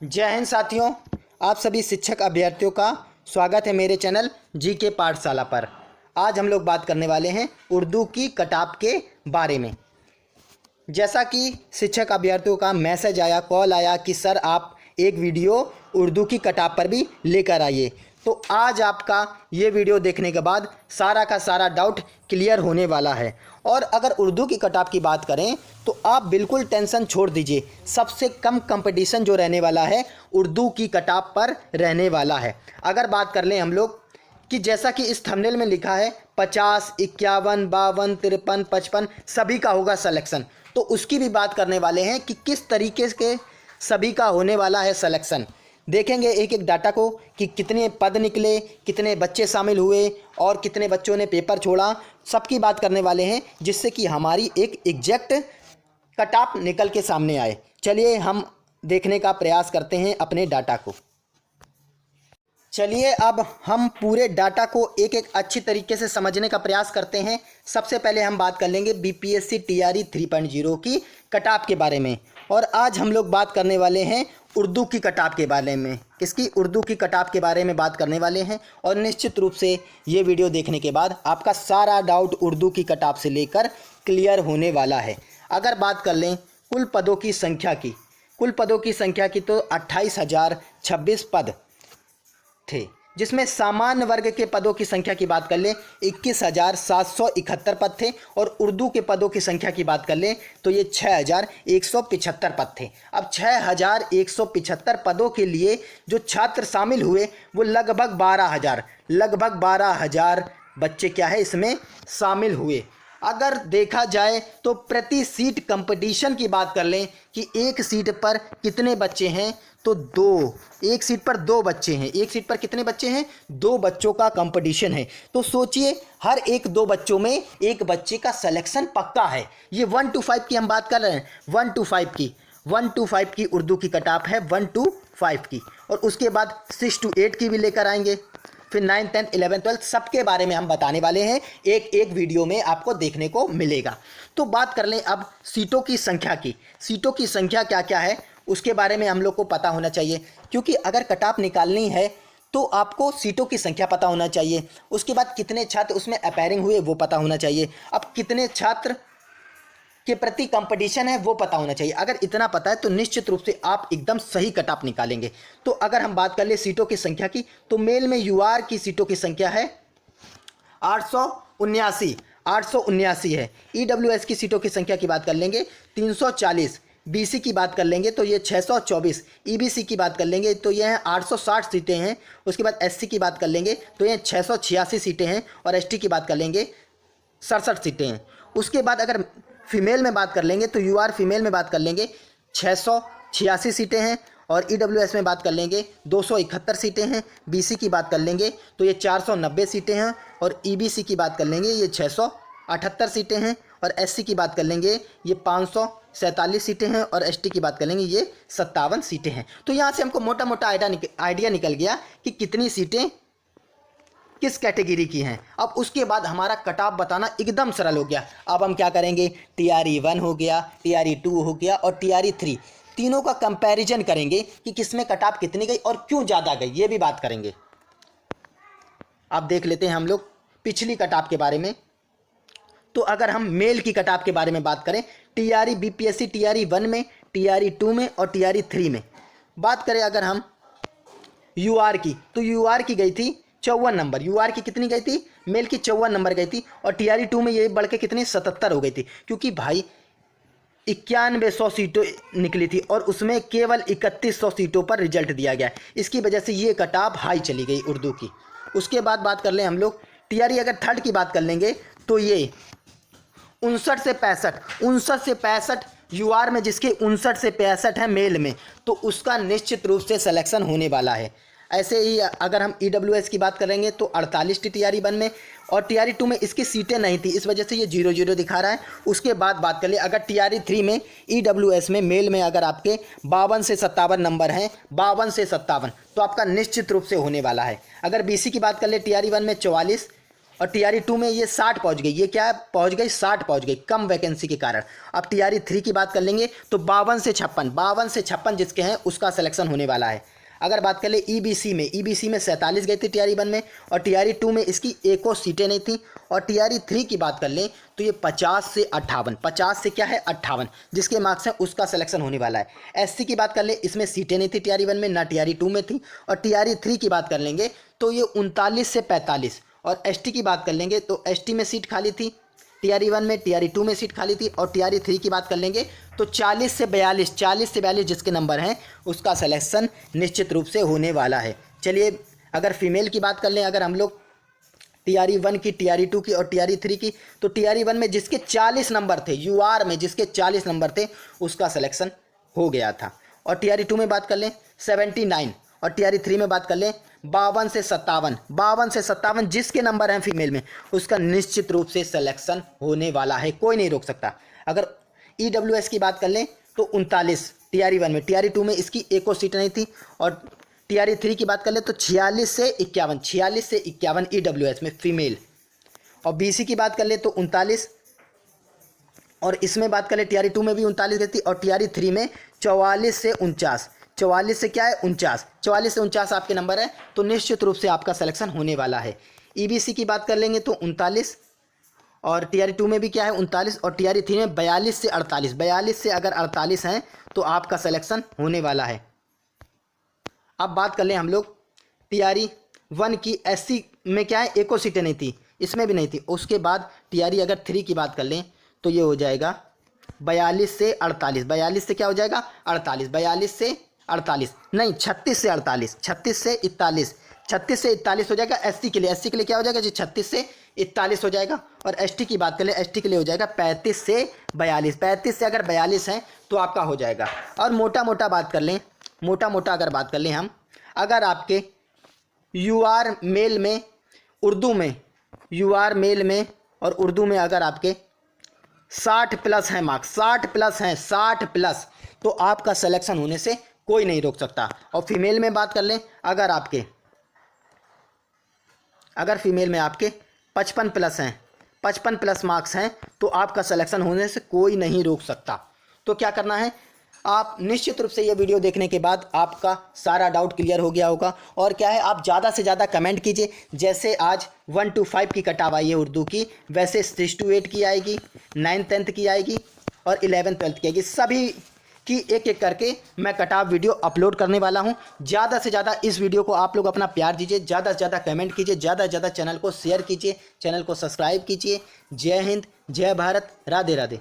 जय हिंद साथियों। आप सभी शिक्षक अभ्यर्थियों का स्वागत है मेरे चैनल जी के पाठशाला पर। आज हम लोग बात करने वाले हैं उर्दू की कटाप के बारे में। जैसा कि शिक्षक अभ्यर्थियों का मैसेज आया, कॉल आया कि सर आप एक वीडियो उर्दू की कटाप पर भी लेकर आइए, तो आज आपका ये वीडियो देखने के बाद सारा का सारा डाउट क्लियर होने वाला है। और अगर उर्दू की कटाप की बात करें तो आप बिल्कुल टेंशन छोड़ दीजिए। सबसे कम कंपटीशन जो रहने वाला है उर्दू की कटाप पर रहने वाला है। अगर बात कर लें हम लोग कि जैसा कि इस थंबनेल में लिखा है 50, 51, 52, 53, 55 सभी का होगा सिलेक्शन, तो उसकी भी बात करने वाले हैं कि किस तरीके के सभी का होने वाला है सिलेक्शन। देखेंगे एक एक डाटा को कि कितने पद निकले, कितने बच्चे शामिल हुए और कितने बच्चों ने पेपर छोड़ा, सबकी बात करने वाले हैं, जिससे कि हमारी एक एग्जैक्ट कटाप निकल के सामने आए। चलिए हम देखने का प्रयास करते हैं अपने डाटा को। चलिए अब हम पूरे डाटा को एक एक अच्छी तरीके से समझने का प्रयास करते हैं। सबसे पहले हम बात कर लेंगे बीपीएससी टीआरई 3.0 की कटाप के बारे में। और आज हम लोग बात करने वाले हैं उर्दू की कटाप के बारे में। इसकी उर्दू की कटाप के बारे में बात करने वाले हैं और निश्चित रूप से ये वीडियो देखने के बाद आपका सारा डाउट उर्दू की कटाप से लेकर क्लियर होने वाला है। अगर बात कर लें कुल पदों की संख्या की, कुल पदों की संख्या की तो 28,026 पद थे, जिसमें सामान्य वर्ग के पदों की संख्या की बात कर लें 21,771 पद थे। और उर्दू के पदों की संख्या की बात कर लें तो ये 6,175 पद थे। अब 6,175 पदों के लिए जो छात्र शामिल हुए वो लगभग 12,000 बच्चे क्या है इसमें शामिल हुए। अगर देखा जाए तो प्रति सीट कंपटीशन की बात कर लें कि एक सीट पर कितने बच्चे हैं, तो एक सीट पर दो बच्चे हैं। एक सीट पर कितने बच्चे हैं? दो बच्चों का कंपटीशन है। तो सोचिए हर एक दो बच्चों में एक बच्चे का सिलेक्शन पक्का है। ये 1 to 5 की हम बात कर रहे हैं, 1 to 5 की उर्दू की कटाप है, 1 to 5 की। और उसके बाद 6 to 8 की भी लेकर आएंगे, फिर 9, 10, 11, 12 सबके बारे में हम बताने वाले हैं। एक एक वीडियो में आपको देखने को मिलेगा। तो बात कर लें अब सीटों की संख्या की। सीटों की संख्या क्या क्या है उसके बारे में हम लोग को पता होना चाहिए, क्योंकि अगर कटाप निकालनी है तो आपको सीटों की संख्या पता होना चाहिए। उसके बाद कितने छात्र उसमें अपीयरिंग हुए वो पता होना चाहिए। अब कितने छात्र के प्रति कंपटीशन है वो पता होना चाहिए। अगर इतना पता है तो निश्चित रूप से आप एकदम सही कटाप निकालेंगे। तो अगर हम बात कर ले सीटों की संख्या की तो मेल में यूआर की सीटों की संख्या है 879 है। ईडब्ल्यूएस की सीटों की संख्या की बात कर लेंगे 340। बीसी की बात कर लेंगे तो ये 624। ईबीसी की बात कर लेंगे तो ये हैं 860 सीटें हैं। उसके बाद एससी की बात कर लेंगे तो ये 686 सीटें हैं। और एसटी की बात कर लेंगे 67 सीटें हैं। उसके बाद अगर फीमेल में बात कर लेंगे तो यूआर फीमेल में बात कर लेंगे 686 सीटें हैं। और ईडब्ल्यूएस में बात कर लेंगे 271 सीटें हैं। बीसी की बात कर लेंगे तो ये 490 सीटें हैं। और ईबीसी की बात कर लेंगे ये 678 सीटें हैं। और एससी की बात कर लेंगे ये 547 सीटें हैं। और एसटी की बात कर लेंगे ये 57 सीटें हैं। तो यहाँ से हमको मोटा मोटा आइडिया निकल गया कि कितनी सीटें किस कैटेगरी की हैं। अब उसके बाद हमारा कटाप बताना एकदम सरल हो गया। अब हम क्या करेंगे, टीआरई 1 हो गया, टीआरई 2 हो गया और टीआरई 3 तीनों का कंपैरिजन करेंगे कि किसमें कटाप कितनी गई और क्यों ज़्यादा गई, ये भी बात करेंगे। अब देख लेते हैं हम लोग पिछली कटाप के बारे में। तो अगर हम मेल की कटाप के बारे में बात करें टीआरई बीपीएससी टीआरई 1 में, टीआरई 2 में और टीआरई 3 में बात करें अगर हम यूआर की, तो यूआर की गई थी 54 नंबर। यूआर की कितनी गई थी? मेल की 54 नंबर गई थी। और टीआरई 2 में ये बढ़ के कितनी 77 हो गई थी, क्योंकि भाई 9100 सीटों निकली थी और उसमें केवल 3100 सीटों पर रिजल्ट दिया गया। इसकी वजह से ये कटाप हाई चली गई उर्दू की। उसके बाद बात कर लें हम लोग टीआरई अगर थर्ड की बात कर लेंगे तो ये 59 से 65 यूआर में, जिसके 59 से 65 है मेल में, तो उसका निश्चित रूप से सिलेक्शन होने वाला है। ऐसे ही अगर हम ईडब्ल्यूएस की बात करेंगे तो 48 टीआरई 1 में और टीआरई 2 में इसकी सीटें नहीं थी, इस वजह से ये 0-0 दिखा रहा है। उसके बाद बात कर ले अगर टीआरई 3 में ईडब्ल्यूएस में मेल में अगर आपके 52 से 57 नंबर हैं, 52 से 57, तो आपका निश्चित रूप से होने वाला है। अगर बीसी की बात कर ले टीआरई 1 में 44 और टीआरई 2 में ये 60 पहुंच गई, ये क्या है पहुंच गई 60 पहुंच गई कम वैकेंसी के कारण। अब टीआरई 3 की बात कर लेंगे तो 52 से 56 जिसके हैं उसका सिलेक्शन होने वाला है। अगर बात कर ले ईबीसी में, ईबीसी में 47 गई थी टीआरई 1 में, और टीआरई 2 में इसकी एको सीटें नहीं थी। और टीआरई 3 की बात कर लें तो ये 50 से 58, 50 से क्या है 58 जिसके मार्क्स हैं उसका सिलेक्शन होने वाला है। एससी की बात कर ले, इसमें सीटें नहीं थी टीआरई 1 में, ना टीआरई 2 में थी। और टीआरई 3 की बात कर लेंगे तो ये 39 से 45। और एसटी की बात कर लेंगे तो एसटी में सीट खाली थी टीआरई 1 में, टीआरई 2 में सीट खाली थी। और टीआरई 3 की बात कर लेंगे तो 40 से 42 जिसके नंबर हैं उसका सिलेक्शन निश्चित रूप से होने वाला है। चलिए अगर फीमेल की बात कर लें, अगर हम लोग टीआरई 1 की, टीआरई 2 की और टीआरई 3 की, तो टीआरई 1 में जिसके 40 नंबर थे, यूआर में जिसके 40 नंबर थे उसका सिलेक्शन हो गया था। और टीआरई 2 में बात कर लें 79, और टीआरई 3 में बात कर लें 52 से 57 जिसके नंबर हैं फीमेल में उसका निश्चित रूप से सिलेक्शन होने वाला है, कोई नहीं रोक सकता। अगर ईडब्ल्यूएस की बात कर लें तो 39 टीआरई 1 में, टीआरई 2 में इसकी एको सीट नहीं थी। और टीआरई 3 की बात कर ले तो 46 से 51 ईडब्ल्यूएस में फीमेल। और बीसी की बात कर ले तो 39, और इसमें बात कर ले टीआरई 2 में भी 39 गई थी। और टीआरई 3 में 44 से 49, 44 से क्या है 49, 44 से 49 आपके नंबर है, तो निश्चित रूप से आपका सिलेक्शन होने वाला है। ईबीसी की बात कर लेंगे तो 39, और टीआरई 2 में भी क्या है 39, और टीआरई 3 में 42 से 48, 42 से अगर 48 हैं तो आपका सिलेक्शन होने वाला है। अब बात कर लें हम लोग टीआरई 1 की, एससी में क्या है एको सीटें नहीं थी, इसमें भी नहीं थी। उसके बाद टीआरई अगर 3 की बात कर लें तो ये हो जाएगा 42 से 48, 42 से क्या हो जाएगा 48, 42 से 48 नहीं 36 से 48, 36 से 41, 36 से 41 हो जाएगा एससी के लिए। एससी के लिए क्या हो जाएगा जी 36 से 41 हो जाएगा। और एसटी की बात करें, एसटी के लिए हो जाएगा 35 से 42, 35 से अगर 42 हैं तो आपका हो जाएगा। और मोटा मोटा अगर बात कर लें हम, अगर आपके यूआर मेल में, उर्दू में, यूआर मेल में और उर्दू में अगर आपके 60 प्लस हैं मार्क्स, 60 प्लस हैं, 60 प्लस, तो आपका सिलेक्शन होने से कोई नहीं रोक सकता। और फीमेल में बात कर लें, अगर फीमेल में आपके 55 प्लस हैं, 55 प्लस मार्क्स हैं, तो आपका सिलेक्शन होने से कोई नहीं रोक सकता। तो क्या करना है, आप निश्चित रूप से ये वीडियो देखने के बाद आपका सारा डाउट क्लियर हो गया होगा। और क्या है, आप ज़्यादा से ज़्यादा कमेंट कीजिए। जैसे आज 1 to 5 की कटाव आई है उर्दू की, वैसे 6 to 8 की आएगी, 9th 10th की आएगी और 11th 12th की आएगी। सभी की एक एक करके मैं कटाव वीडियो अपलोड करने वाला हूं। ज़्यादा से ज़्यादा इस वीडियो को आप लोग अपना प्यार दीजिए, ज़्यादा से ज़्यादा कमेंट कीजिए, ज़्यादा से ज़्यादा चैनल को शेयर कीजिए, चैनल को सब्सक्राइब कीजिए। जय हिंद, जय भारत, राधे राधे।